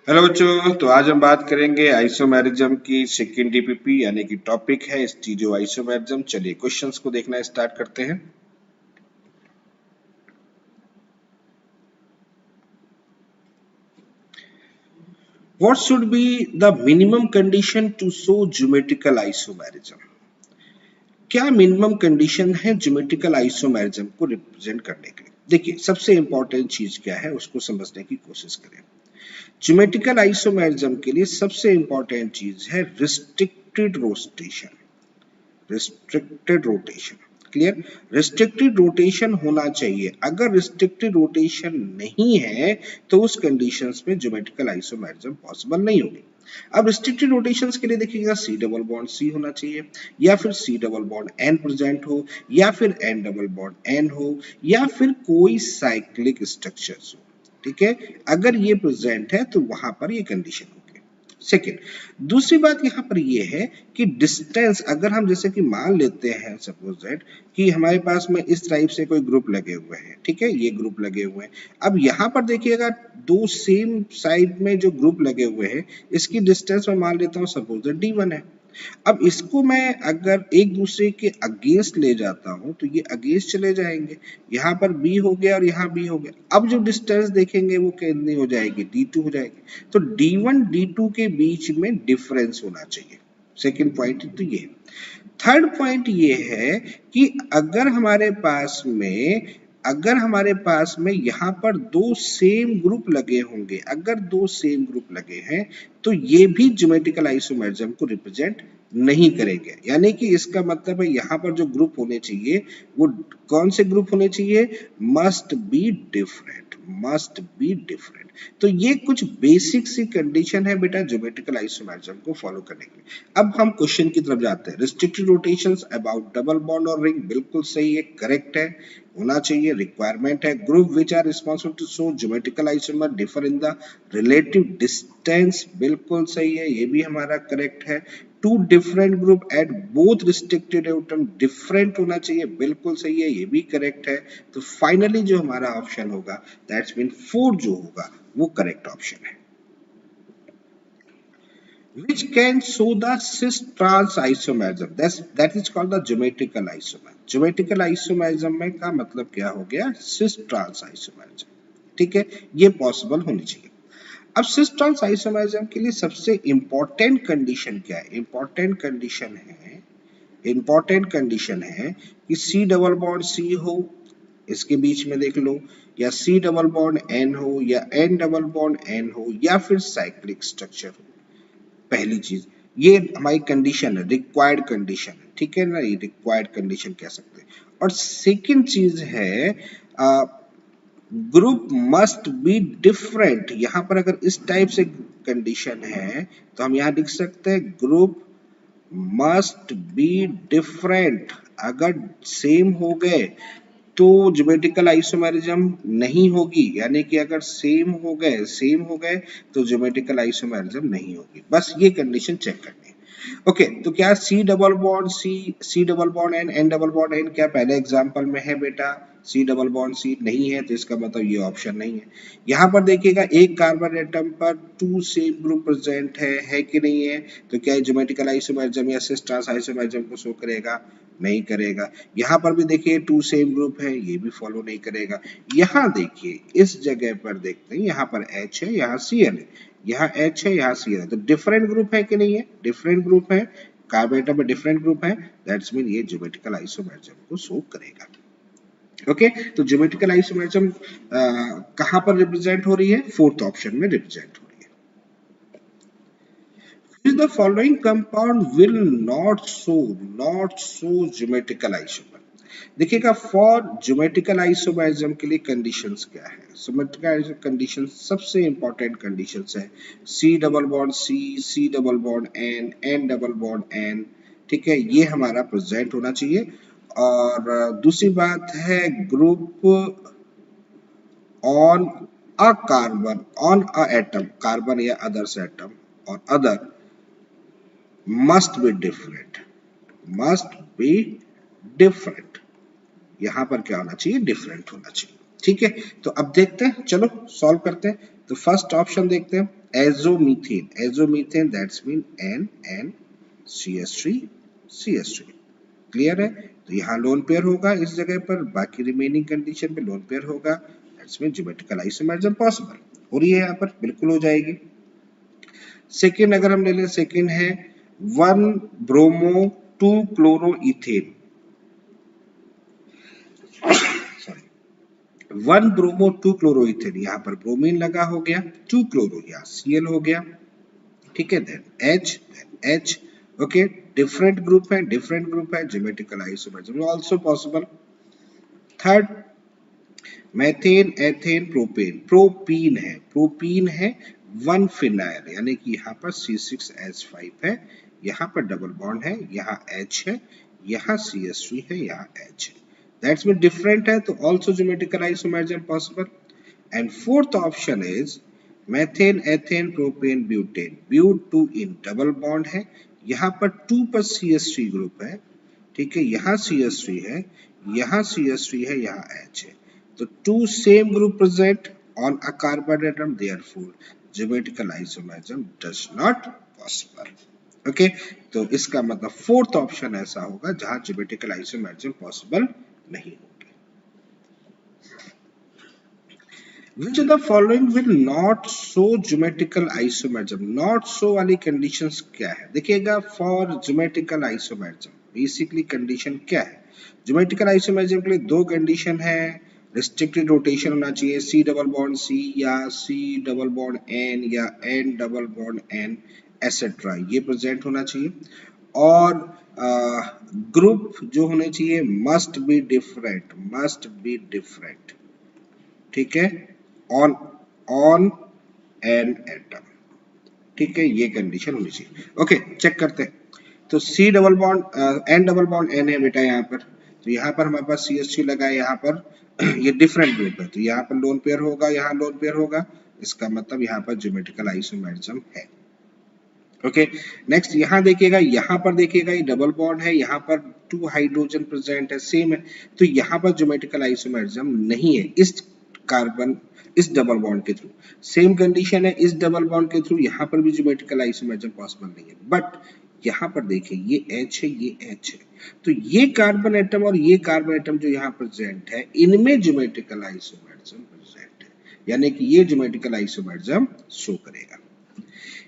Hello बच्चों, तो आज हम बात करेंगे आइसोमेरिज्म की सेकेंड डीपीपी यानी कि टॉपिक है स्टीरियो आइसोमेरिज्म। चलिए क्वेश्चंस को देखना स्टार्ट करते हैं। What should be the minimum condition to show geometrical isomerism? क्या मिनिमम कंडीशन है ज्योमेट्रिकल आइसोमेरिज्म को रिप्रेजेंट करने के लिए? देखिए, सबसे इंपॉर्टेंट चीज क्या है उसको समझने की कोशिश करें। ज्योमेट्रिकल आइसोमेरिज्म के लिए सबसे इंपॉर्टेंट चीज है restricted rotation. Restricted rotation clear. Restricted rotation होना चाहिए। अगर रिस्ट्रिक्टेड रोटेशन नहीं है तो उस कंडीशंस में ज्योमेट्रिकल आइसोमेरिज्म पॉसिबल नहीं होगी। अब रिस्ट्रिक्टेड रोटेशंस के लिए देखिएगा सी डबल बॉन्ड सी होना चाहिए, या फिर C double bond N present हो, या फिर एन डबल बॉन्ड एन हो, या फिर कोई साइक्लिक स्ट्रक्चर्स हो। ठीक है, अगर ये प्रेजेंट है तो वहां पर ये कंडीशन होगी। सेकेंड, दूसरी बात यहां पर ये है कि डिस्टेंस, अगर हम जैसे कि मान लेते हैं सपोज दैट कि हमारे पास में इस टाइप से कोई ग्रुप लगे हुए हैं, ठीक है, ये ग्रुप लगे हुए हैं। अब यहां पर देखिएगा दो सेम साइड में जो ग्रुप लगे हुए हैं, इसकी डिस्टेंस मैं मान लेता हूं सपोज दैट d1 है। अब इसको मैं अगर एक दूसरे के अगेंस्ट ले जाता हूं तो ये अगेंस्ट चले जाएंगे, यहाँ पर b हो गया और यहाँ b हो गया। अब जो डिस्टेंस देखेंगे वो कितनी हो जाएगी, d2 हो जाएगी। तो d1 d2 के बीच में डिफरेंस होना चाहिए। सेकेंड पॉइंट तो ये। थर्ड पॉइंट ये है कि अगर हमारे पास में यहाँ पर दो सेम ग्रुप लगे होंगे, अगर दो सेम ग्रुप लगे हैं तो ये भी ज्योमेट्रिकल आइसोमेरिज्म को रिप्रेजेंट नहीं करेंगे। यानी कि इसका मतलब है यहाँ पर जो ग्रुप होने चाहिए वो कौन से ग्रुप होने चाहिए, must be different, must be different. तो ये कुछ बेसिक सी कंडीशन है बेटा ज्योमेट्रिकल आइसोमेरिज्म को फॉलो करने के लिए। अब हम क्वेश्चन की तरफ जाते हैं। Restricted rotations about double bond और रिंग, बिल्कुल सही है, करेक्ट है, होना चाहिए, रिक्वायरमेंट है। Group which are responsible to show geometrical isomer differ in the relative distance, बिल्कुल सही है, ये भी हमारा करेक्ट है। Two different group at both restricted atom, different होना चाहिए, बिल्कुल सही है, ये भी करेक्ट है। तो फाइनली जो हमारा ऑप्शन होगा दैट्स मीन 4 जो होगा वो करेक्ट ऑप्शन है। Which can show the cis-trans isomerism, that is called the geometrical isomerism. Geometrical isomerism में का मतलब क्या हो गया, cis-trans isomerism। ठीक है, ये पॉसिबल होनी चाहिए। अब cis-trans isomerism के लिए सबसे इंपॉर्टेंट कंडीशन क्या है, इंपॉर्टेंट कंडीशन है कि सी डबल बॉन्ड सी हो, इसके बीच में देख लो, या सी डबल बॉन्ड एन हो, या एन डबल बॉन्ड एन हो, या फिर साइक्लिक स्ट्रक्चर हो। पहली चीज ये हमारी कंडीशन है, रिक्वायर्ड कंडीशन है, ठीक है ना, ये रिक्वायर्ड कंडीशन कह सकते हैं। और सेकंड चीज है ग्रुप मस्ट बी डिफरेंट। यहां पर अगर इस टाइप से कंडीशन है तो हम यहां लिख सकते हैं ग्रुप मस्ट बी डिफरेंट। अगर सेम हो गए तो ज्योमेट्रिकल आइसोमेरिज्म नहीं होगी, यानी कि अगर सेम हो गए तो ज्योमेट्रिकल आइसोमेरिज्म नहीं होगी। बस ये कंडीशन चेक करनी है। ओके, तो क्या C double bond C double bond N, N double bond N क्या पहले एग्जांपल में है बेटा? सी डबल बॉन्ड सी नहीं है, तो इसका मतलब ये ऑप्शन नहीं है। यहाँ पर देखिएगा एक कार्बन एटम पर टू सेम ग्रुप प्रेजेंट है कि नहीं है? तो क्या ज्योमेट्रिकल आइसोमेरिज्म या सिस ट्रांस आइसोमेरिज्म को शो करेगा? नहीं करेगा। यहाँ पर भी देखिए टू सेम ग्रुप है, ये भी फॉलो नहीं करेगा। यहाँ देखिए इस जगह पर देखते हैं, यहाँ पर H है, यहाँ Cl है, यहाँ H है, यहाँ Cl है, तो डिफरेंट ग्रुप है कि नहीं है? डिफरेंट ग्रुप है, कार्बन एटम में डिफरेंट ग्रुप है, दैट्स मीन ये ज्योमेट्रिकल आइसोमेरिज्म को शो करेगा। ओके, तो ज्योमेट्रिकल आइसोमेरिज्म कहां पर रिप्रेजेंट हो रही है? फोर्थ ऑप्शन में रिप्रेजेंट हो रही है। Which the following compound will not show geometrical isomer? देखिएगा फॉर ज्योमेट्रिकल आइसोमेरिज्म के लिए कंडीशंस क्या है? ज्योमेट्रिकल कंडीशन सबसे इंपॉर्टेंट कंडीशंस है C double bond C double bond N, N double bond N, ठीक है, ये हमारा प्रेजेंट होना चाहिए। और दूसरी बात है group on a carbon, on a atom, carbon या अदर्स एटम और other must be different, must be different. यहां पर क्या होना चाहिए? डिफरेंट होना चाहिए। ठीक है, तो अब देखते हैं, चलो सॉल्व करते हैं। तो फर्स्ट ऑप्शन देखते हैं, azomethane that's mean NN CH3 clear है। तो यहाँ लोन पेयर होगा इस जगह पर, बाकी रिमेनिंग कंडीशन पे लोन पेयर होगा, that's mean geometrical isomerism possible हो रही है, यहाँ पर बिल्कुल हो जाएगी। सेकेंड अगर हम ले लें, सेकेंड है 1 bromo 2 chloro ethane, sorry 1 bromo 2 chloro ethane, यहाँ पर ब्रोमीन लगा हो गया, 2 क्लोरो यहाँ Cl हो गया, ठीक है, then H, okay, different group है, geometrical isomerism also possible. Third methane ethane propene है 1 फिनाइल, यानी कि यहाँ पर C6H5 है, यहाँ पर डबल बॉन्ड है, यहाँ H है, यहाँ CH3 है, यहाँ H है, दैट्स मीन डिफरेंट है, तो also geometrical isomerism possible. And fourth option is methane ethane propane butane, but 2 ene double bond है, यहाँ पर 2 पर CH3 ग्रुप है, ठीक है, यहाँ CH3 है, यहाँ CH3 है, यहाँ H है, तो 2 same group present on a carbon atom, therefore geometrical isomerism does not possible। Okay, तो इसका मतलब फोर्थ ऑप्शन ऐसा होगा जहां ज्योमेट्रिकल आइसोमरिज्म पॉसिबल नहीं होगी। Which of the following will not show geometrical isomerism? Not show वाली कंडीशंस क्या है, देखिएगा, for geometrical isomerism basically condition क्या है, ज्योमेट्रिकल आइसोमरिज्म के लिए दो कंडीशन है, रिस्ट्रिक्टेड रोटेशन होना चाहिए, C डबल बॉन्ड C या C डबल बॉन्ड N या N double bond N etcetera, ये प्रेजेंट होना चाहिए, और ग्रुप जो होने चाहिए मस्ट बी डिफरेंट, ठीक है, ऑन एन एटम, ठीक है, ये कंडीशन होनी चाहिए। ओके, चेक करते हैं, तो C double bond N double bond N है बेटा यहाँ पर, तो यहाँ पर हमारे पास CH3 लगा है, यहाँ पर ये डिफरेंट ग्रुप है, तो यहाँ पर लोन पेयर होगा, यहाँ लोन पेयर होगा, इसका मतलब यहाँ पर ज्योमेट्रिकल आइसोमरिज्म है। ओके, नेक्स्ट यहाँ देखिएगा, यहाँ पर देखिएगा ये डबल बॉन्ड है, यहाँ पर 2 हाइड्रोजन प्रेजेंट है, सेम है, तो यहाँ पर ज्योमेट्रिकल आइसोमरिज्म नहीं है इस डबल बॉन्ड के थ्रू, सेम कंडीशन है, इस डबल बॉन्ड के थ्रू यहाँ पर भी ज्योमेट्रिकल आइसोमरिज्म पॉसिबल नहीं है, बट यहाँ पर देखिए ये H है, ये H है, तो ये कार्बन एटम और ये कार्बन एटम जो यहाँ प्रेजेंट है, इनमें ज्योमेट्रिकल आइसोमरिज्म प्रेजेंट है, यानी कि ये ज्योमेट्रिकल आइसोमरिज्म शो करेगा।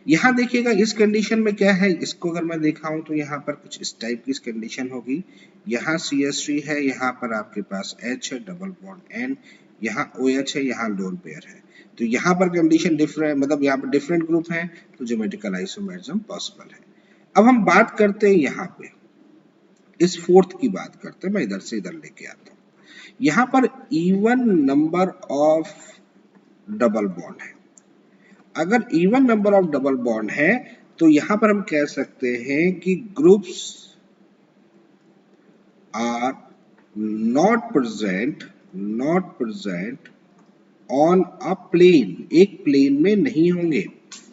यहाँ देखिएगा इस कंडीशन में क्या है, इसको अगर मैं देखा हूं तो यहाँ पर कुछ इस टाइप की कंडीशन होगी, यहाँ CH3 है, यहाँ पर आपके पास H है, डबल बॉन्ड N, यहाँ OH है, यहाँ लोन पेयर है, तो यहाँ पर कंडीशन डिफरेंट, मतलब यहाँ पर डिफरेंट ग्रुप है, तो ज्योमेट्रिकल आइसोमरिज्म पॉसिबल है। अब हम बात करते हैं यहाँ पे इस फोर्थ की बात करते हैं, मैं इधर से इधर लेके आता हूँ, यहाँ पर even number of double bond है, अगर even number of double bond है तो यहां पर हम कह सकते हैं कि groups are not present on a plane, एक प्लेन में नहीं होंगे,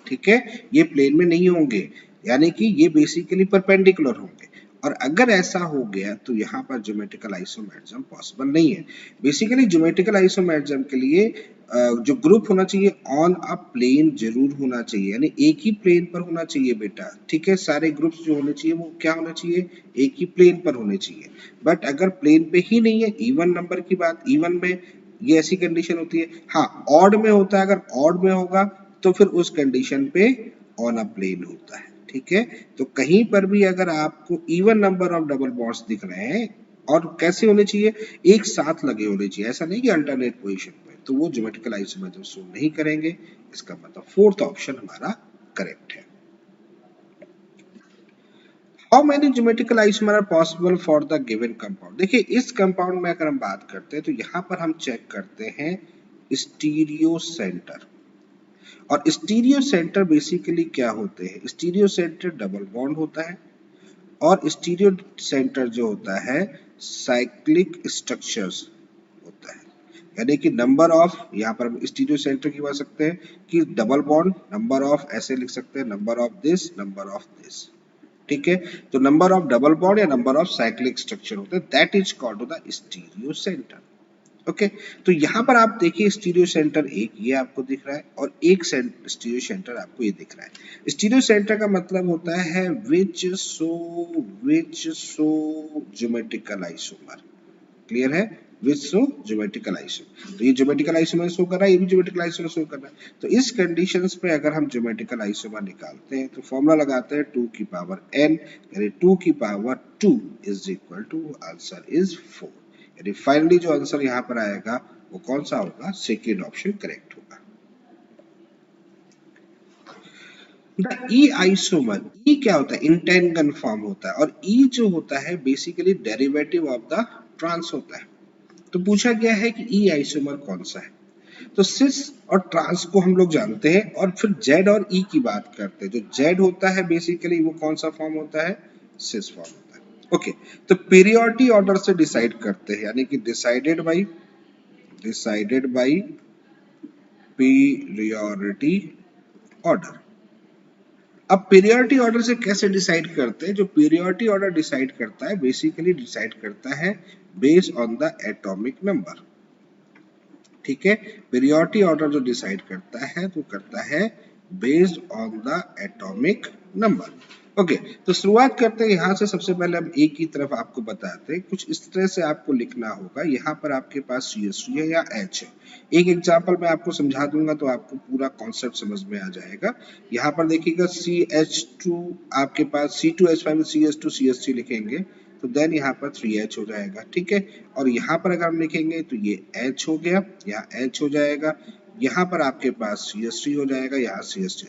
ठीक है, ये प्लेन में नहीं होंगे, यानी कि ये बेसिकली परपेंडिकुलर होंगे, और अगर ऐसा हो गया तो यहाँ पर ज्योमेट्रिकल आइसोमरिज्म पॉसिबल नहीं है। बेसिकली ज्योमेट्रिकल आइसोमरिज्म के लिए जो ग्रुप होना चाहिए ऑन अ प्लेन जरूर होना चाहिए, यानी एक ही प्लेन पर होना चाहिए बेटा, ठीक है, सारे ग्रुप्स जो होने चाहिए वो क्या होना चाहिए, एक ही प्लेन पर होने चाहिए, बट अगर प्लेन पे ही नहीं है, इवन नंबर की बात, इवन में ये ऐसी कंडीशन होती है, हाँ ऑड में होता है, अगर ऑड में होगा तो फिर उस कंडीशन पे ऑन अ प्लेन होता है, ठीक है, तो कहीं पर भी अगर आपको even number of double bonds दिख रहे हैं और कैसे होने चाहिए, एक साथ लगे होने चाहिए, ऐसा नहीं कि अल्टरनेट पोजीशन पे, तो वो ज्योमेट्रिकल आइसोमरिज्म शो नहीं करेंगे, इसका मतलब फोर्थ ऑप्शन हमारा करेक्ट है। How many geometrical isomer are possible for the given compound, देखिए इस कंपाउंड में अगर हम बात करते हैं तो यहाँ पर हम चेक करते हैं स्टीरियो सेंटर, और स्टीरियो सेंटर बेसिकली क्या होते हैं, स्टीरियो सेंटर डबल बॉन्ड होता है, और स्टीरियो सेंटर जो होता है साइक्लिक स्ट्रक्चर्स होता है, यानी कि नंबर ऑफ, यहाँ पर हम स्टीरियो सेंटर की बात सकते हैं कि डबल बॉन्ड, नंबर ऑफ ऐसे लिख सकते हैं, number of this, number of this, ठीक है, तो नंबर ऑफ डबल बॉन्ड या नंबर ऑफ साइक्लिक स्ट्रक्चर होते हैं, that is called the stereo centre. Okay तो यहाँ पर आप देखिए स्टीरियो सेंटर एक ये आपको दिख रहा है और एक स्टीरियो सेंटर आपको ये दिख रहा है। स्टीरियो सेंटर का मतलब होता है विच सो ज्योमेट्रिकल आइसोमर। क्लियर है? विच सो ज्योमेट्रिकल आइसोमर। तो ये ज्योमेट्रिकल आइसोमर शो कर रहा है, ये भी ज्योमेट्रिकल आइसोमर शो कर रहा है। तो इस कंडीशंस पे अगर हम ज्योमेट्रिकल आइसोमर निकालते हैं तो फॉर्मूला लगाते हैं 2 की पावर n, यानी 2 की power 2 is equal to answer is 4। यानी फाइनली जो आंसर यहाँ पर आएगा वो कौन सा होगा? सेकेंड ऑप्शन करेक्ट होगा। द ई आइसोमर, ई क्या होता है? इंटेंगन फॉर्म होता है और ई जो होता है basically derivative of the trans होता है। तो पूछा गया है कि ई आइसोमर कौन सा है। तो सिस और ट्रांस को हम लोग जानते हैं और फिर जेड और ई की बात करते हैं। जो जेड होता है बेसिकली वो कौन सा फॉर्म होता है? सिस फॉर्म होता है। ओके तो पीरियोडिक ऑर्डर से डिसाइड करते हैं, यानी कि डिसाइडेड बाई पीरियोडिटी ऑर्डर। अब पीरियोडिटी ऑर्डर से कैसे डिसाइड करते हैं? जो पीरियोडिटी ऑर्डर डिसाइड करता है बेसिकली डिसाइड करता है based on the atomic number. ठीक है, पीरियोडिटी ऑर्डर जो डिसाइड करता है तो करता है based on the atomic number. Okay तो शुरुआत करते हैं यहाँ से। सबसे पहले हम ए की तरफ आपको बताते हैं। कुछ इस तरह से आपको लिखना होगा। यहाँ पर आपके पास CH3 है या H है। एक एग्जांपल मैं आपको समझा दूंगा तो आपको पूरा कॉन्सेप्ट समझ में आ जाएगा। यहाँ पर देखिएगा CH2 आपके पास C2H5 CH2 CH3 लिखेंगे तो देन यहाँ पर 3H हो जाएगा। ठीक है, और यहाँ पर अगर हम लिखेंगे तो ये H हो गया, यहाँ H हो जाएगा, यहाँ पर आपके पास CH3 हो जाएगा, यहाँ CH3।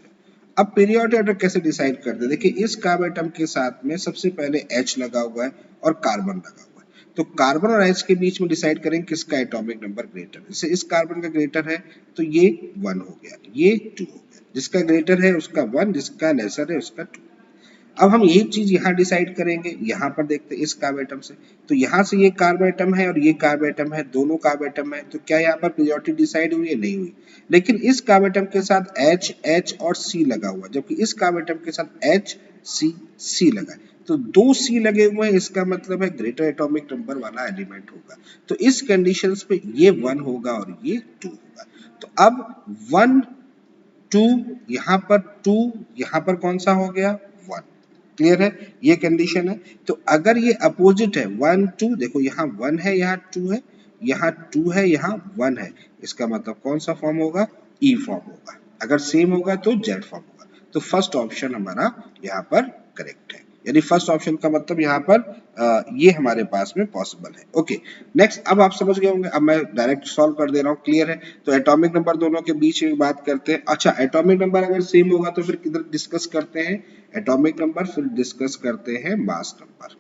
अब पीरियोडिक ऑर्डर कैसे डिसाइड करते हैं? देखिए इस कार्बन एटम के साथ में सबसे पहले H लगा हुआ है और कार्बन लगा हुआ है। तो कार्बन और H के बीच में डिसाइड करेंगे किसका एटॉमिक नंबर ग्रेटर है। जैसे इस कार्बन का ग्रेटर है तो ये 1 हो गया, ये 2 हो गया। जिसका ग्रेटर है उसका 1, जिसका लेसर है उसका 2। अब हम यही चीज यहाँ डिसाइड करेंगे। यहाँ पर देखते हैं इस कार्बन एटम से, तो यहाँ से ये कार्बन एटम है और ये कार्बन एटम है, दोनों कार्बन एटम है। तो क्या यहाँ पर पीरियोडिक डिसाइड हुई है? नहीं हुई। लेकिन इस कार्बन एटम के साथ H H और C लगा हुआ, जबकि इस कार्बन एटम के साथ H C C लगा है। तो 2 C लगे हुए हैं, इसका मतलब है ग्रेटर एटॉमिक नंबर वाला एलिमेंट होगा। तो इस कंडीशंस पे ये 1 होगा और ये 2 होगा। तो अब 1 2 यहाँ पर 2, यहाँ पर कौन सा हो गया? 1। क्लियर है? ये कंडीशन है। तो अगर ये अपोजिट है 1 2, देखो यहाँ 1 है, यहाँ 2 है, यहाँ 2 है, यहाँ 1 है, इसका मतलब कौन सा फॉर्म होगा? ई फॉर्म होगा। अगर सेम होगा तो जेड फॉर्म होगा। तो फर्स्ट ऑप्शन हमारा यहाँ पर करेक्ट है। यानी फर्स्ट ऑप्शन का मतलब यहाँ पर ये हमारे पास में पॉसिबल है। ओके नेक्स्ट, अब आप समझ गए होंगे। अब मैं डायरेक्ट सॉल्व कर दे रहा हूँ। क्लियर है? तो एटॉमिक नंबर दोनों के बीच में बात करते हैं। अच्छा एटॉमिक नंबर अगर सेम होगा तो फिर किधर डिस्कस करते हैं? एटॉमिक नंबर, फिर डिस्कस करते हैं मास नंबर।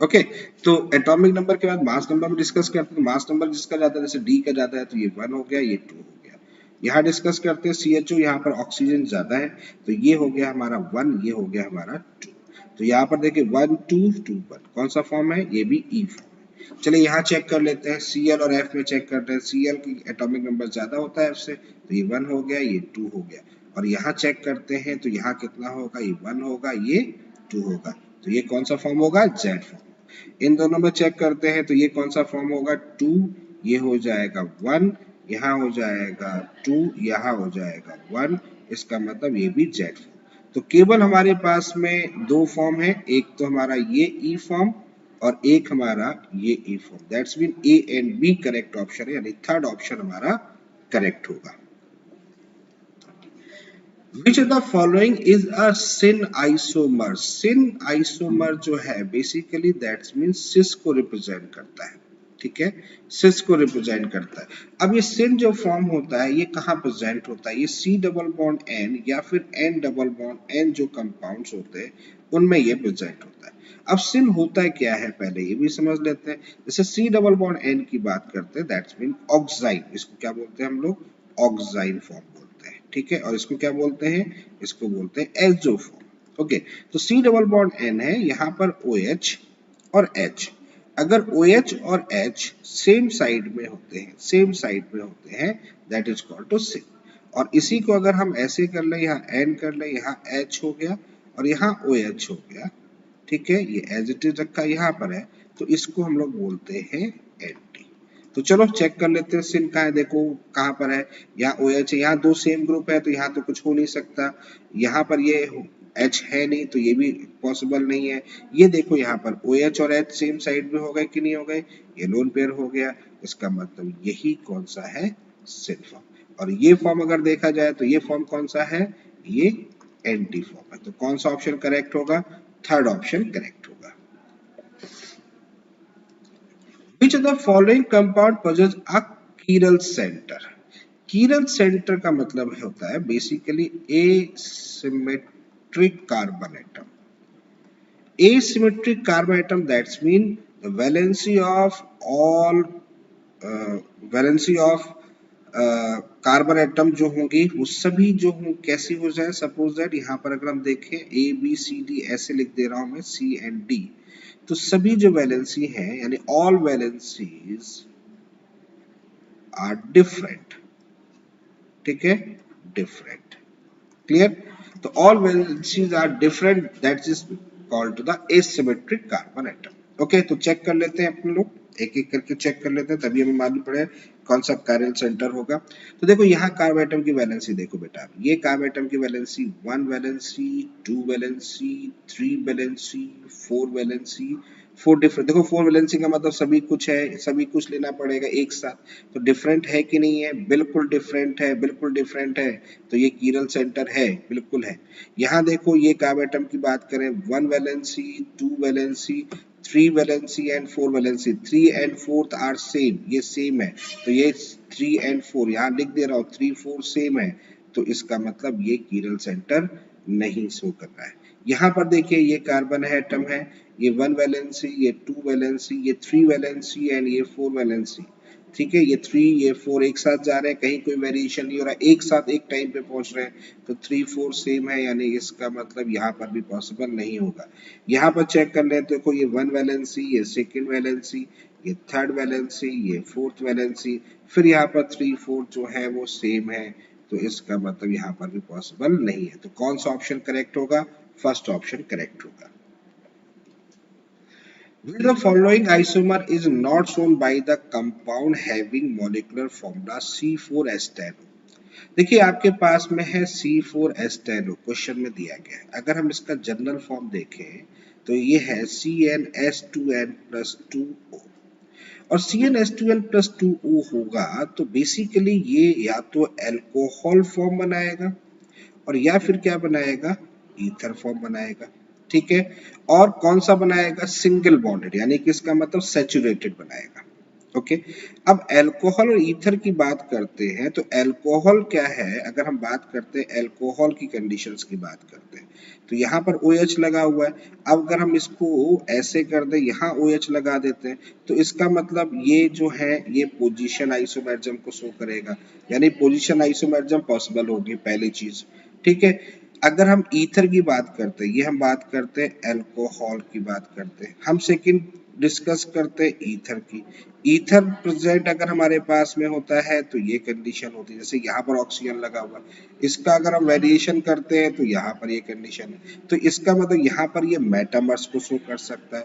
ओके तो एटॉमिक नंबर के बाद मास नंबर में डिस्कस करते हैं। मास नंबर जिसका जाता है, जैसे डी का जाता है तो ये 1 हो गया, ये 2 हो गया। यहाँ डिस्कस करते हैं CHO, यहाँ पर ऑक्सीजन ज्यादा है तो ये हो गया हमारा 1, ये हो गया हमारा 2। तो यहाँ पर देखिए 1 2 2 1 कौन सा फॉर्म है? ये भी ई फॉर्म है। चलिए यहाँ चेक कर लेते हैं। Cl और F में चेक करते हैं। Cl की एटॉमिक नंबर ज्यादा होता है F से, तो ये 1 हो गया, ये 2 हो गया। और यहाँ चेक करते हैं तो यहाँ कितना होगा? ये 1 होगा, ये 2 होगा। तो ये कौन सा फॉर्म होगा? Z form. इन दोनों में चेक करते हैं तो ये कौन सा फॉर्म होगा? 2, ये हो जाएगा 1, यहाँ हो जाएगा 2, यहाँ हो जाएगा 1, इसका मतलब ये भी जेड फॉर्म। तो केवल हमारे पास में 2 फॉर्म है, एक तो हमारा ये ई फॉर्म और एक हमारा ये E form. That's mean A and B correct option है, यानी थर्ड ऑप्शन हमारा करेक्ट होगा। Which of the following is a syn isomer? Syn isomer जो है basically that means cis को रिप्रेजेंट करता है। ठीक है, cis को रिप्रेजेंट करता है। अब ये sin जो फॉर्म होता है ये कहाँ प्रेजेंट होता है? ये C डबल बॉन्ड N या फिर N डबल बॉन्ड N जो कंपाउंड्स होते हैं उनमें ये प्रेजेंट होता है। अब sin होता है क्या है पहले ये भी समझ लेते हैं। जैसे C डबल बॉन्ड N की बात करते हैं, दैट्स मीन ऑक्साइन। इसको क्या बोलते हैं हम लोग? ऑक्साइन फॉर्म बोलते हैं। ठीक है, और इसको क्या बोलते हैं? इसको बोलते हैं एजो फॉर्म। ओके तो C डबल बॉन्ड N है, यहाँ पर OH और H। अगर OH और H सेम साइड में होते हैं, सेम साइड में होते हैं, that is called to syn. और इसी को अगर हम ऐसे कर ले, यहाँ N कर ले, यहाँ H हो गया और यहाँ OH हो गया। ठीक है, ये एज इट इज रखा यहाँ पर है, तो इसको हम लोग बोलते हैं एंटी। तो चलो चेक कर लेते हैं सिन कहाँ है, देखो कहाँ पर है, यहाँ OH है, यहाँ दो सेम ग्रुप है तो यहाँ तो कुछ हो नहीं सकता, यहाँ पर ये H है नहीं तो ये भी पॉसिबल नहीं है। ये देखो यहाँ पर OH और H सेम साइड में हो गए कि नहीं हो गए, ये लोन पेयर हो गया, इसका मतलब यही कौन सा है, सिन फॉर्म। और ये फॉर्म अगर देखा जाए तो ये फॉर्म कौन सा है, ये एंटी फॉर्म है। तो कौन सा ऑप्शन करेक्ट होगा, थर्ड ऑप्शन करेक्ट होगा। Which of the following compound possess a chiral center? Chiral center का मतलब होता है basically asymmetric carbon atom. Asymmetric carbon atom, that's mean the valency of all valency of carbon atom जो होंगे वो सभी जो हों कैसी हो जाए, सपोज दैट यहाँ पर अगर हम देखें ABCD ऐसे लिख दे रहा हूं मैं C and D, तो सभी जो वैलेंसी है यानी ऑल वैलेंसीज आर डिफरेंट, ठीक है, डिफरेंट, क्लियर। तो all valencies are different, that is called to the asymmetric carbon atom. Okay, तो चेक कर लेते हैं अपन लोग, एक एक करके चेक कर लेते हैं तभी हमें मालूम पड़े कौन सा चिरल सेंटर होगा। तो देखो यहाँ कार्बन एटम की वैलेंसी देखो बेटा, ये कार्बन एटम की valency 1 valency, 2 valency, 3 valency, 4 valency, 4 different. देखो 4 वैलेंसी का मतलब सभी कुछ है, सभी कुछ लेना पड़ेगा एक साथ, तो डिफरेंट है कि नहीं है, बिल्कुल डिफरेंट है, बिल्कुल डिफरेंट है, तो ये चिरल सेंटर है, बिल्कुल है। यहाँ देखो ये कार्बन एटम की बात करें 1 valency, 2 valency, 3 valency and 4 valency, 3 and 4 are same, ये सेम है, तो ये 3 एंड 4 यहाँ लिख दे रहा हूँ, 3 4 सेम है, तो इसका मतलब ये चिरल सेंटर नहीं शो कर रहा है। यहाँ पर देखिए ये कार्बन है एटम है, ये 1 वैलेंसी, ये 2 वैलेंसी, ये 3 वैलेंसी एंड ये 4 वैलेंसी, ठीक है, ये 3 ये 4 एक साथ जा रहे हैं, कहीं कोई वेरिएशन नहीं हो रहा, एक साथ एक टाइम पे पहुंच रहे हैं, तो 3 4 सेम है, यानी इसका मतलब यहाँ पर भी पॉसिबल नहीं होगा। यहाँ पर चेक कर लें तो देखो ये 1 वैलेंसी, ये सेकेंड वैलेंसी, ये थर्ड वैलेंसी, ये फोर्थ वैलेंसी, फिर यहाँ पर 3 4 जो है वो सेम है, तो इसका मतलब यहाँ पर भी पॉसिबल नहीं है। तो कौन सा ऑप्शन करेक्ट होगा, फर्स्ट ऑप्शन करेक्ट होगा। Which the following isomer is not shown by the compound having molecular formula C4H10? देखिए आपके पास में है C4H10, क्वेश्चन में दिया गया है। अगर हम इसका जनरल फॉर्म देखें तो ये है CnH2n+2O, और CnH2n+2O होगा तो बेसिकली ये या तो अल्कोहल फॉर्म बनाएगा और या फिर क्या बनाएगा, ईथर फॉर्म बनाएगा, ठीक है। और कौन सा बनाएगा, सिंगल बॉन्डेड, यानी कि इसका मतलब सैचुरेटेड बनाएगा। ओके, अब अल्कोहल और ईथर की बात करते हैं तो अल्कोहल क्या है, अगर हम बात करते हैं अल्कोहल की कंडीशंस की बात करते हैं तो यहाँ पर OH लगा हुआ है। अब अगर हम इसको ऐसे कर दें, यहाँ OH लगा देते हैं, तो इसका मतलब ये जो है ये पोजीशन आइसोमरिज्म को शो करेगा, यानी पोजीशन आइसोमरिज्म पॉसिबल होगी पहली चीज, ठीक है। अगर हम ईथर की बात करते हैं, ये हम बात करते हैं अल्कोहल की बात करते हैं, हम सेकंड डिस्कस करते हैं ईथर की। ईथर प्रेजेंट अगर हमारे पास में होता है तो ये कंडीशन होती है, जैसे यहाँ पर ऑक्सीजन लगा हुआ है, इसका अगर हम वेरिएशन करते हैं तो यहाँ पर ये कंडीशन है, तो इसका मतलब यहाँ पर ये मेटामर्स को शो कर सकता है,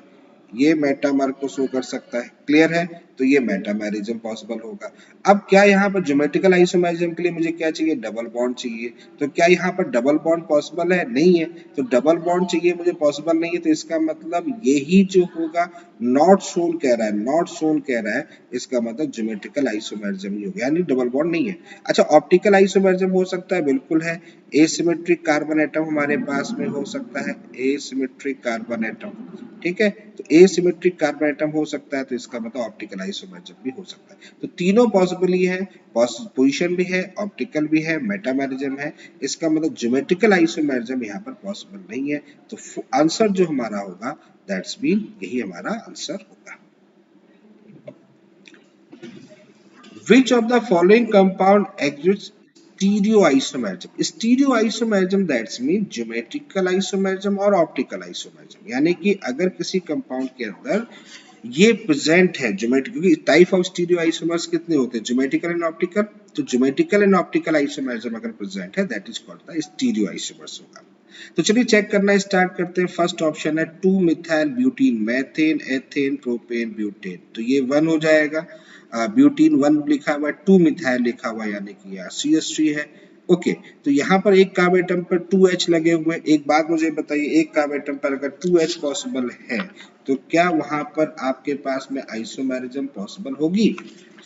ये मेटामर को शो कर सकता है, क्लियर है, तो ये मेटामेरिज्म पॉसिबल होगा। अब क्या यहाँ पर ज्योमेट्रिकल आइसोमेरिज्म के लिए मुझे क्या चाहिए, डबल बॉन्ड चाहिए, तो क्या यहाँ पर डबल बॉन्ड पॉसिबल है, नहीं है, तो डबल बॉन्ड चाहिए मुझे, पॉसिबल नहीं है, तो इसका मतलब यही जो होगा नॉट शोन कह रहा है, नॉट शोन कह रहा है, इसका मतलब ज्योमेट्रिकल आइसोमेरिज्म ही होगा, यानी डबल बॉन्ड नहीं है। अच्छा, ऑप्टिकल आइसोमेरिज्म हो सकता है, बिल्कुल है, एसिमेट्रिक कार्बन एटम हमारे पास में हो सकता है, एसिमेट्रिक कार्बन एटम, ठीक है, तो एसिमेट्रिक कार्बन एटम हो सकता है, तो इसका मतलब ऑप्टिकल आइसोमेरिज्म भी हो सकता है। तो तीनों पॉसिबल ही है, पोजीशन भी है, ऑप्टिकल भी है, मेटामेरिज्म है, इसका मतलब ज्योमेट्रिकल आइसोमेरिज्म यहाँ पर पॉसिबल नहीं है। तो आंसर जो हमारा होगा दैट्स मीन यही हमारा आंसर होगा। Which of the following compound exhibits stereoisomerism? Stereoisomerism that's mean geometrical isomerism और optical isomerism, यानी कि अगर किसी कंपाउंड के अंदर ये प्रेजेंट है ज्योमेट्रिक, क्योंकि टाइप ऑफ स्टीरियो आइसोमर्स कितने होते हैं, ज्योमेट्रिकल एंड ऑप्टिकल, तो ज्योमेट्रिकल एंड ऑप्टिकल आइसोमरिज्म अगर प्रेजेंट है that is called the stereo isomers होगा। तो चलिए चेक करना स्टार्ट करते हैं। फर्स्ट ऑप्शन है 2 methyl butene methane ethane propane butane, तो ये 1 हो जाएगा। ब्यूटीन 1 लिखा हुआ है, 2 मिथाइल लिखा हुआ है, यानी कि यहाँ CH3 है। ओके, तो यहाँ पर एक कार्ब एटम पर 2H लगे हुए। एक बात मुझे बताइए, एक कार्ब एटम पर अगर 2H पॉसिबल है तो क्या वहां पर आपके पास में आइसोमेरिज्म पॉसिबल होगी?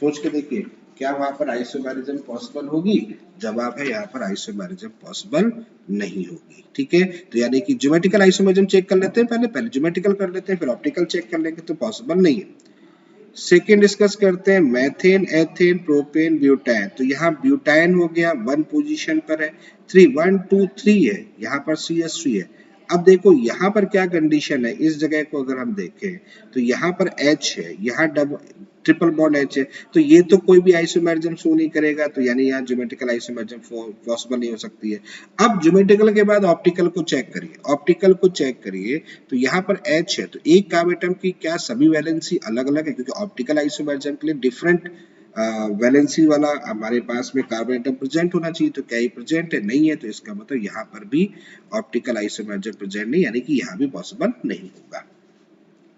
सोच के देखिए, क्या वहां पर आइसोमेरिज्म पॉसिबल होगी? जवाब है यहाँ पर आइसोमेरिज्म पॉसिबल नहीं होगी। ठीक है, तो यानी कि ज्योमेट्रिकल आइसोमेरिज्म चेक कर लेते हैं, पहले ज्योमेट्रिकल कर लेते हैं, फिर ऑप्टिकल चेक कर लेंगे, तो पॉसिबल नहीं है। सेकेंड डिस्कस करते हैं मैथेन एथेन प्रोपेन ब्यूटान, तो यहाँ ब्यूटान हो गया 1 पोजीशन पर है, 3 1 2 3 है, यहाँ पर CH3 है। अब देखो यहाँ पर क्या कंडीशन है, इस जगह को अगर हम देखें तो यहाँ पर H है, यहाँ डबल ट्रिपल बॉन्ड H है, तो ये तो कोई भी आइसोमेरिज्म शो नहीं करेगा, तो यानी यहाँ ज्योमेट्रिकल आइसोमेरिज्म पॉसिबल नहीं हो सकती है। अब ज्योमेट्रिकल के बाद ऑप्टिकल को चेक करिए, ऑप्टिकल को चेक करिए तो यहाँ पर H है, तो एक कार्ब एटम की क्या सभी वैलेंसी अलग अलग है? क्योंकि ऑप्टिकल आइसोमेरिज्म के लिए डिफरेंट वैलेंसी वाला हमारे पास में कार्बन एटम प्रेजेंट होना चाहिए, तो क्या ये प्रेजेंट है? नहीं है, तो इसका मतलब यहाँ पर भी ऑप्टिकल आइसोमेरिज्म प्रेजेंट नहीं, यानी कि यहाँ भी पॉसिबल नहीं होगा।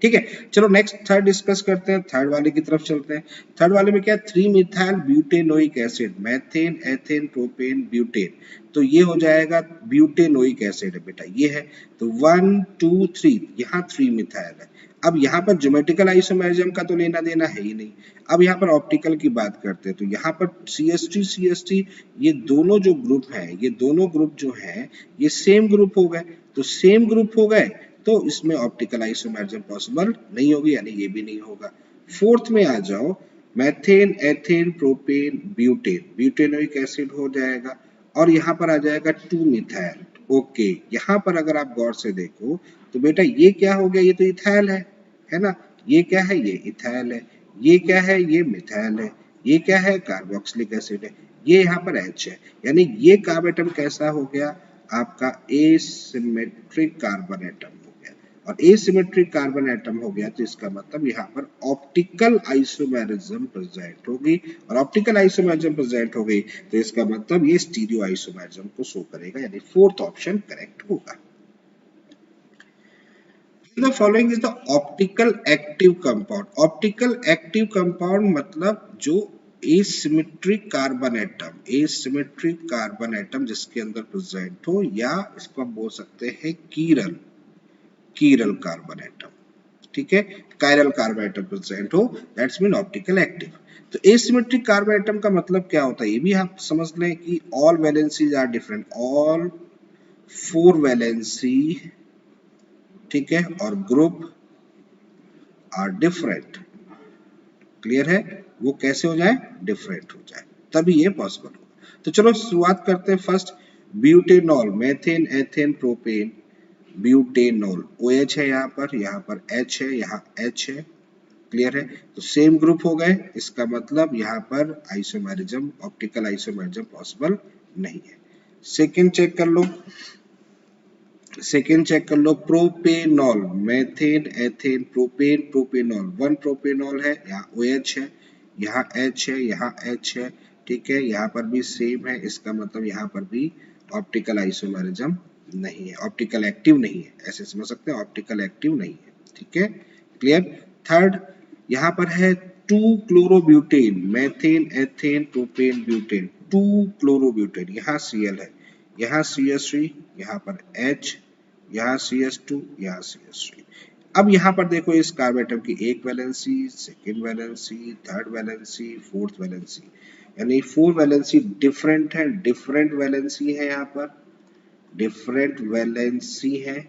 ठीक है, चलो नेक्स्ट थर्ड डिस्कस करते हैं, थर्ड वाले की तरफ चलते हैं। थर्ड वाले में क्या है, 3 methyl butanoic acid methane ethane propane butane, तो ये हो जाएगा ब्यूटेनोइक एसिड है बेटा, ये है। तो 1 2 3, यहाँ 3 मिथाइल है। अब यहाँ पर ज्योमेट्रिकल आइसोमेरिज्म का तो लेना देना है ही नहीं। अब यहाँ पर ऑप्टिकल की बात करते हैं, तो यहाँ पर CH3 ये दोनों जो ग्रुप हैं, ये दोनों ग्रुप जो हैं ये सेम ग्रुप हो गए, तो सेम ग्रुप हो गए तो इसमें ऑप्टिकल आइसोमेरिज्म पॉसिबल नहीं होगी, यानी ये भी नहीं होगा। फोर्थ में आ जाओ, methane ethane propane butane, butanoic acid हो जाएगा, और यहाँ पर आ जाएगा 2 मिथाइल। ओके, यहाँ पर अगर आप गौर से देखो तो बेटा ये क्या हो गया, ये तो इथाइल है ना, ये क्या है, ये इथाइल है, ये क्या है, ये मिथाइल है, ये क्या है, कार्बोक्सिलिक एसिड है, ये यहाँ पर H है, यानी ये कार्ब एटम कैसा हो गया आपका, एसिमेट्रिक कार्बन एटम हो गया। और एसिमेट्रिक कार्बन एटम हो गया तो इसका मतलब यहाँ पर ऑप्टिकल आइसोमेरिज्म प्रेजेंट होगी, और ऑप्टिकल आइसोमेरिज्म प्रेजेंट हो गई तो इसका मतलब ये स्टीरियो आइसोमेरिज्म को शो करेगा, यानी फोर्थ ऑप्शन करेक्ट होगा। The following is the optical active compound. Optical active compound मतलब जो asymmetric कार्बन एटम जिसके अंदर प्रेजेंट हो, या इसको हम बोल सकते हैं कीरल कार्बन एटम। ठीक है, कायरल कार्बन एटम प्रेजेंट हो, दैट्स मीन ऑप्टिकल एक्टिव। तो एसिमेट्रिक कार्बन एटम का मतलब क्या होता है, ये भी आप समझ लें कि all valencies are different, all 4 valency, ठीक है, और ग्रुप आर डिफरेंट। क्लियर है, वो कैसे हो जाए, डिफरेंट हो जाए, तभी ये पॉसिबल हो। तो चलो शुरुआत करते हैं। First butanol, methane ethane propane butanol, OH है यहाँ पर H है, यहाँ H है। क्लियर है, तो सेम ग्रुप हो गए, इसका मतलब यहाँ पर आइसोमेरिज्म, ऑप्टिकल आइसोमेरिज्म पॉसिबल नहीं है। सेकेंड चेक कर लो, propanol, methane ethane propane propanol, 1 propanol है, यहाँ OH है, यहाँ H है, यहाँ H है। ठीक है, यहाँ पर भी सेम है, इसका मतलब यहाँ पर भी ऑप्टिकल आइसोमेरिज्म नहीं है, ऑप्टिकल एक्टिव नहीं है, ऐसे समझ सकते हैं, ऑप्टिकल एक्टिव नहीं है। ठीक है, क्लियर। थर्ड यहाँ पर है 2 chlorobutane, methane ethane propane butane, 2 chlorobutane, यहाँ Cl है, यहाँ CH3, यहाँ पर H, यहाँ CH2, यहाँ CH3। अब यहाँ पर देखो इस कार्बन एटम की एक valency, second valency, third valency, fourth valency, यानी 4 वैलेंसी डिफरेंट है, डिफरेंट वैलेंसी है, यहाँ पर डिफरेंट वैलेंसी है।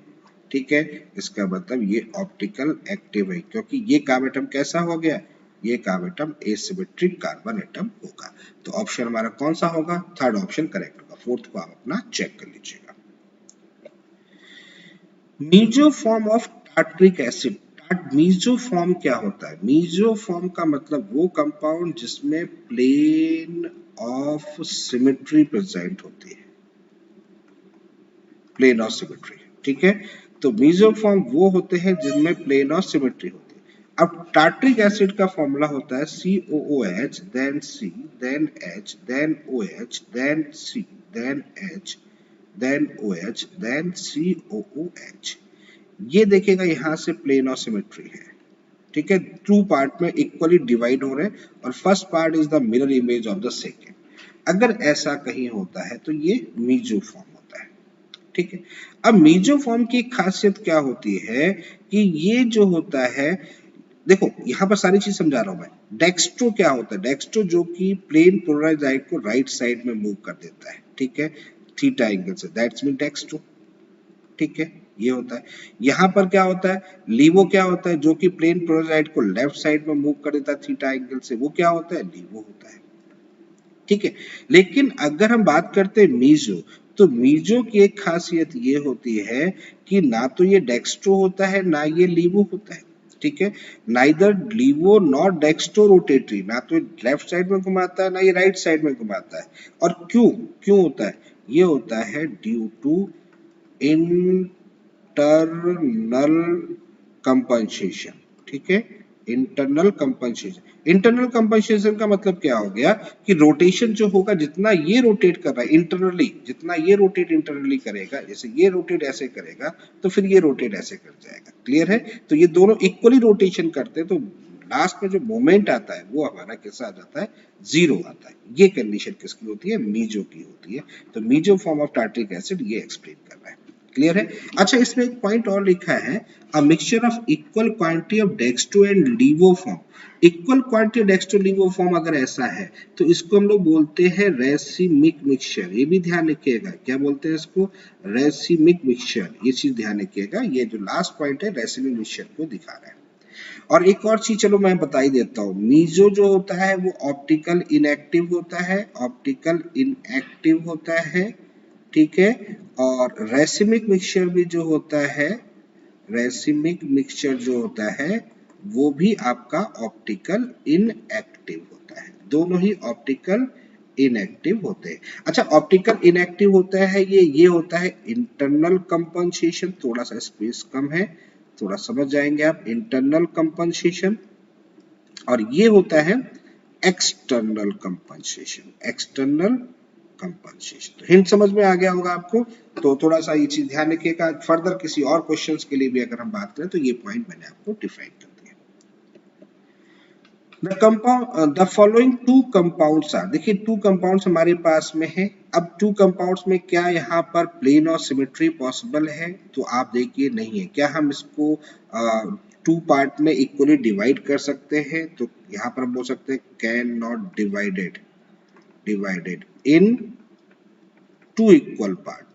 ठीक है, इसका मतलब ये ऑप्टिकल एक्टिव है, क्योंकि ये कार्बन एटम कैसा हो गया, ये carbon atom asymmetric carbon atom होगा। तो ऑप्शन हमारा कौन सा होगा, थर्ड ऑप्शन करेक्ट होगा। फोर्थ को आप अपना चेक कर लीजिएगा। मीजोफॉर्म ऑफ टार्ट्रिक एसिड, मीजोफॉर्म क्या होता है, मीजोफॉर्म का मतलब वो कंपाउंड जिसमें प्लेन ऑफ सिमेट्री प्रेजेंट होती है, प्लेन ऑफ सिमेट्री। ठीक है, तो मीजोफॉर्म वो होते हैं जिनमें प्लेन ऑफ सिमेट्री होती है। अब टार्ट्रिक एसिड का फॉर्मूला होता है COOH, then C, then H, then OH, then C, then H, then OH, then COOH। ये देखेगा यहाँ से प्लेन ऑफ सिमेट्री है, ठीक है। टू पार्ट में इक्वली डिवाइड हो रहे हैं और first part is the mirror image of the second. अगर ऐसा कहीं होता है तो ये मीजोफॉर्म होता है, ठीक है। अब मीजोफॉर्म की खासियत क्या होती है कि ये जो होता है, देखो यहाँ पर सारी चीज समझा रहा हूं मैं। डेक्स्ट्रो क्या होता है? डेक्स्ट्रो जो कि प्लेन पोलराइज्ड लाइट को राइट साइड में मूव कर देता है, ठीक है, थीटा एंगल से, दैट्स मीन डेक्स्ट्रो, ठीक है, ये होता है। यहाँ पर क्या होता है? लीवो क्या होता है? जो कि प्लेन पोलराइज्ड लाइट को लेफ्ट साइड में मूव कर देता है थीटा एंगल से, वो क्या होता है? लीवो होता है, ठीक है। लेकिन अगर हम बात करते हैं मीजो, तो मीजो की एक खासियत ये होती है कि ना तो ये डेक्स्ट्रो होता है ना ये लीवो होता है, ठीक है। नाइदर लीवो नॉट डेक्स्ट्रो रोटेटरी, ना तो लेफ्ट साइड में घुमाता है ना ये राइट साइड में घुमाता है। और क्यों क्यों होता है? ये होता है ड्यू टू इंटरनल कंपनसेशन, ठीक है, इंटरनल कंपनसेशन। इंटरनल कंपनसेशन का मतलब क्या हो गया कि रोटेशन जो होगा, जितना ये रोटेट कर रहा है इंटरनली, जितना ये रोटेट इंटरनली करेगा, जैसे ये रोटेट ऐसे करेगा तो फिर ये रोटेट ऐसे कर जाएगा, क्लियर है। तो ये दोनों इक्वली रोटेशन करते हैं, तो लास्ट में जो मोमेंट आता है वो हमारा कैसा आ जाता है? जीरो आता है। ये कंडीशन किसकी होती है? मीजो की होती है। तो meso form of tartaric acid ये एक्सप्लेन कर रहा है, क्लियर है। अच्छा, इसमें एक पॉइंट और लिखा है, a mixture of equal quantity of dextro and laevo form. Equal quantity dextro laevo form अगर ऐसा है तो इसको हम लोग बोलते हैं रेसिमिक मिक्सचर। ये भी ध्यान रखिएगा, क्या बोलते हैं इसको? Racemic mixture. ये चीज ध्यान रखिएगा, ये जो लास्ट पॉइंट है रेसिमिक मिक्सचर को दिखा रहा है। और एक और चीज चलो मैं बता ही देता हूँ, मीजो जो होता है वो ऑप्टिकल इनएक्टिव होता है, ऑप्टिकल इनएक्टिव होता है, ठीक है। और रेसिमिक मिक्सचर भी जो होता है, रेसिमिक मिक्सचर जो होता है वो भी आपका ऑप्टिकल इनएक्टिव होता है। दोनों ही ऑप्टिकल इनएक्टिव होते हैं। अच्छा, ऑप्टिकल इनएक्टिव होता है ये होता है इंटरनल कंपनसेशन। थोड़ा सा स्पेस कम है, थोड़ा समझ जाएंगे आप। इंटरनल कंपनसेशन, और ये होता है एक्सटर्नल कंपनसेशन। एक्सटर्नल कंपनसेशन, तो हिंट समझ में आ गया होगा आपको। तो थोड़ा सा ये चीज ध्यान रखिएगा, फर्दर किसी और क्वेश्चंस के लिए भी अगर हम बात करें तो ये पॉइंट मैंने आपको डिफाइन कर दिया। The following two compounds are, देखिए टू कंपाउंड्स हमारे पास में है। अब टू कंपाउंड्स में क्या यहाँ पर प्लेन और सिमेट्री पॉसिबल है? तो आप देखिए नहीं है। क्या हम इसको टू पार्ट में इक्वली डिवाइड कर सकते हैं? तो यहाँ पर हम बोल सकते हैं can not divided into equal part.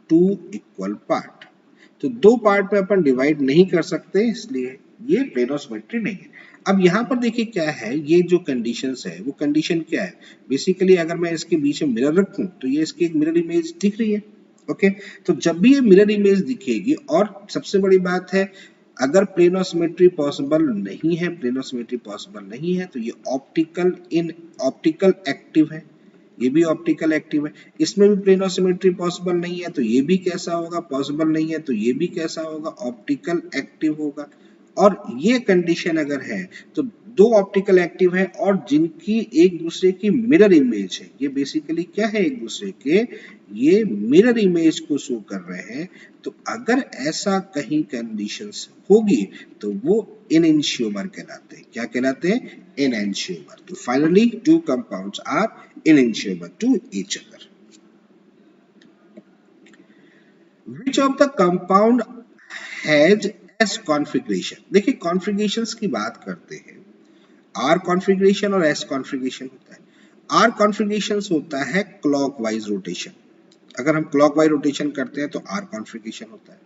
तो दो पार्ट में अपन डिवाइड नहीं कर सकते, इसलिए ये प्लेन ऑफ सिमेट्री नहीं है। अब यहाँ पर देखिए क्या है, ये जो कंडीशंस है वो कंडीशन क्या है? बेसिकली अगर मैं इसके बीच में मिरर रखूं तो ये इसकी एक मिरर इमेज दिख रही है, ओके। तो जब भी ये मिरर इमेज दिखेगी, और सबसे बड़ी बात है, अगर प्लेन ऑफ सिमेट्री पॉसिबल नहीं है, प्लेन ऑफ सिमेट्री पॉसिबल नहीं है, तो ये ऑप्टिकल एक्टिव है, ये भी ऑप्टिकल एक्टिव है। इसमें भी प्लेन ऑफ सिमेट्री पॉसिबल नहीं है, तो ये भी कैसा होगा? पॉसिबल नहीं है, तो ये भी कैसा होगा? ऑप्टिकल एक्टिव होगा। और ये कंडीशन अगर है तो दो ऑप्टिकल एक्टिव है और जिनकी एक दूसरे की मिरर इमेज है, ये बेसिकली क्या है? एक दूसरे के ये मिरर इमेज को शो कर रहे हैं। तो अगर ऐसा कहीं कंडीशंस होगी तो वो एनेंशियोमर कहलाते हैं। क्या कहलाते हैं? एनेंशियोमर। तो finally two compounds are enantiomer to each other. Which of the compound has S configuration? देखिए कॉन्फ़िगरेशंस की बात करते हैं, R कॉन्फ़िगरेशन और S कॉन्फ़िगरेशन होता है। R कॉन्फ़िगरेशंस होता है क्लॉकवाइज रोटेशन। अगर हम क्लॉकवाइज रोटेशन करते हैं तो R कॉन्फ़िगरेशन होता है,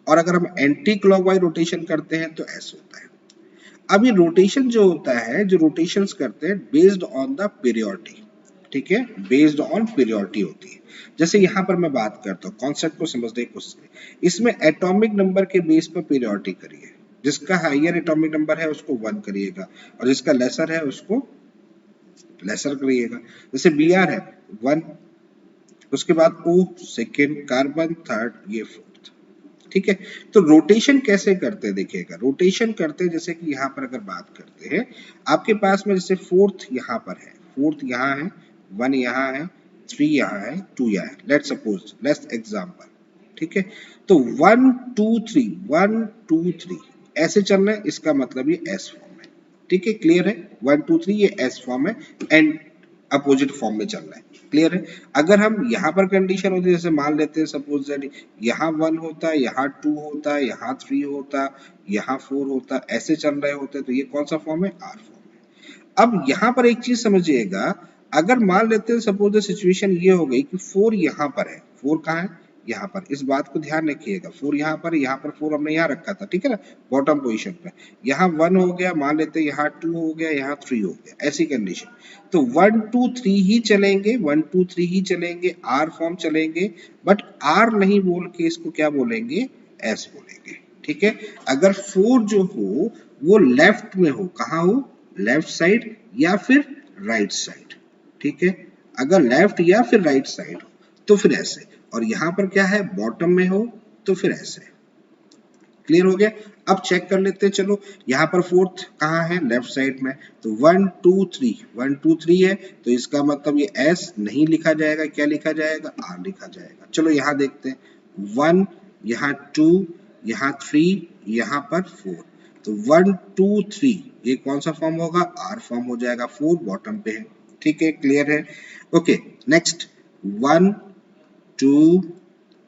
और अगर हम एंटी क्लॉकवाइज रोटेशन करते हैं तो S होता है। अब ये रोटेशन जो होता है, जो रोटेशंस करते हैं बेस्ड ऑन द पीरियोडिटी, ठीक है, बेस्ड ऑन पीरियोडिटी होती है। जैसे यहाँ पर मैं बात करता हूँ, कॉन्सेप्ट को समझने की कोशिश करें। इसमें एटॉमिक नंबर के बेस पर पीरियोडिटी करिए, जिसका हायर एटॉमिक नंबर है उसको 1 करिएगा और जिसका लेसर है उसको लेसर करिएगा। जैसे Br है 1, उसके बाद O सेकेंड, कार्बन थर्ड, ये फोर्थ, ठीक है। तो रोटेशन कैसे करते हैं देखिएगा, रोटेशन करते हैं जैसे कि यहाँ पर अगर बात करते हैं, आपके पास में जैसे फोर्थ यहाँ पर है, फोर्थ यहाँ है, 1 यहाँ है, 3 यहाँ है, 2 यहाँ है। लेट्स सपोज, लेट्स एग्जांपल, ठीक है। तो 1 2 3 1 2 3 ऐसे चल रहा है, इसका मतलब ये एस फॉर्म है। ठीक है, क्लियर है। 1 2 3 ये एस फॉर्म है एंड अपोजिट फॉर्म में चल रहा है, क्लियर है। अगर हम यहाँ पर कंडीशन होती है, जैसे मान लेते हैं सपोज दैट यहाँ 1 होता, यहाँ 2 होता, यहाँ 3 होता, यहाँ 4 होता, ऐसे चल रहे होते, तो ये कौन सा फॉर्म है, आर फॉर्म है। अब यहाँ पर एक चीज समझिएगा, अगर मान लेते हैं सपोज सिचुएशन ये हो गई कि 4 यहाँ पर है, 4 कहाँ है, यहाँ पर, इस बात को ध्यान रखिएगा, 4 यहाँ पर, यहाँ पर 4 हमने यहाँ रखा था, ठीक है ना, बॉटम पोजीशन पे। यहाँ 1 हो गया, मान लेते हैं यहाँ 2 हो गया, यहाँ 3 हो गया, ऐसी कंडीशन। तो 1 2 3 ही चलेंगे, 1 2 3 ही चलेंगे, आर फॉर्म चलेंगे, बट आर नहीं बोल के इसको क्या बोलेंगे, एस बोलेंगे। ठीक है। अगर 4 जो हो वो लेफ्ट में हो, कहाँ हो, लेफ्ट साइड या फिर राइट साइड। ठीक है, अगर लेफ्ट या फिर राइट साइड हो तो फिर ऐसे, और यहां पर क्या है, बॉटम में हो तो फिर ऐसे। क्लियर हो गया। अब चेक कर लेते हैं, चलो यहाँ पर फोर्थ कहाँ है, लेफ्ट साइड में, तो 1 2 3 1 2 3 है, तो इसका मतलब ये एस नहीं लिखा जाएगा, क्या लिखा जाएगा, आर लिखा जाएगा। चलो यहाँ देखते हैं, 1 यहाँ 2 यहाँ 3 यहाँ पर 4, तो 1 2 3 ये कौन सा फॉर्म होगा, आर फॉर्म हो जाएगा, 4 बॉटम पे है। ठीक है, क्लियर है। ओके, नेक्स्ट 1 2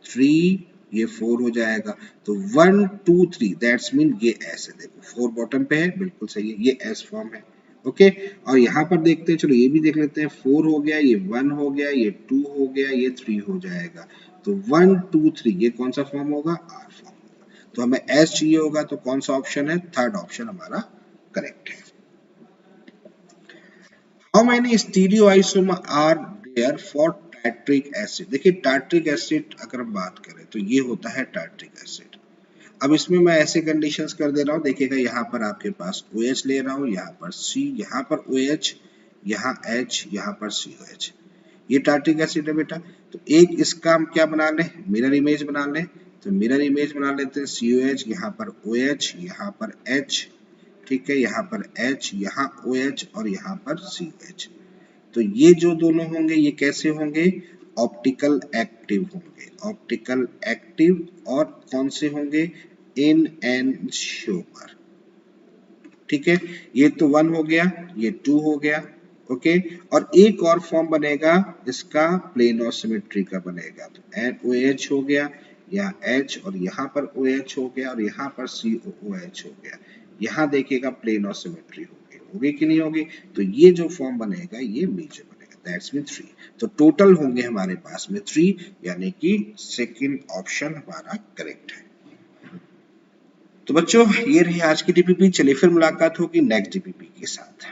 3 ये 4 हो जाएगा, तो 1 2 3 दैट्स मीन ये एस है, देखो 4 बॉटम पे है, बिल्कुल सही है, ये एस फॉर्म है। ओके, और यहाँ पर देखते हैं, चलो ये भी देख लेते हैं, 4 हो गया, ये 1 हो गया, ये 2 हो गया, ये 3 हो जाएगा, तो 1 2 3 ये कौन सा फॉर्म होगा, आर फॉर्म होगा। तो हमें एस चाहिए होगा, तो कौन सा ऑप्शन है, थर्ड ऑप्शन हमारा करेक्ट है। How many stereoisomer are there for tartaric acid. देखिए टार्ट्रिक एसिड अगर हम बात करें तो ये होता है टार्ट्रिक एसिड। अब इसमें मैं ऐसे कंडीशंस कर दे रहा हूँ, देखिएगा यहाँ पर आपके पास OH ले रहा हूँ, यहाँ पर C, यहाँ पर OH, यहाँ H, यहाँ पर COH, ये टार्ट्रिक एसिड है बेटा। तो एक इसका हम क्या बना लें, मिरर इमेज बना लें, तो मिरर इमेज बना लेते हैं, COH, यहाँ पर OH, यहाँ पर H, ठीक है, यहाँ पर H, यहाँ OH और यहाँ पर COH। तो ये जो दोनों होंगे ये कैसे होंगे, ऑप्टिकल एक्टिव होंगे, ऑप्टिकल एक्टिव, और कौन से होंगे, इन एनशोमर। ठीक है, ये तो 1 हो गया, ये 2 हो गया। ओके, और एक और फॉर्म बनेगा इसका, प्लेन ऑफ सिमेट्री का बनेगा, तो NOH हो गया, या H, और यहाँ पर OH हो गया, और यहाँ पर COOH हो गया। यहाँ देखिएगा प्लेन ऑफ सिमेट्री होगी, होगी कि नहीं होगी, तो ये जो फॉर्म बनेगा ये मेजर बनेगा, दैट्स मीन 3। तो टोटल होंगे हमारे पास में 3, यानी कि सेकंड ऑप्शन हमारा करेक्ट है। तो बच्चों ये रही आज की DPP, चलिए फिर मुलाकात होगी नेक्स्ट DPP के साथ।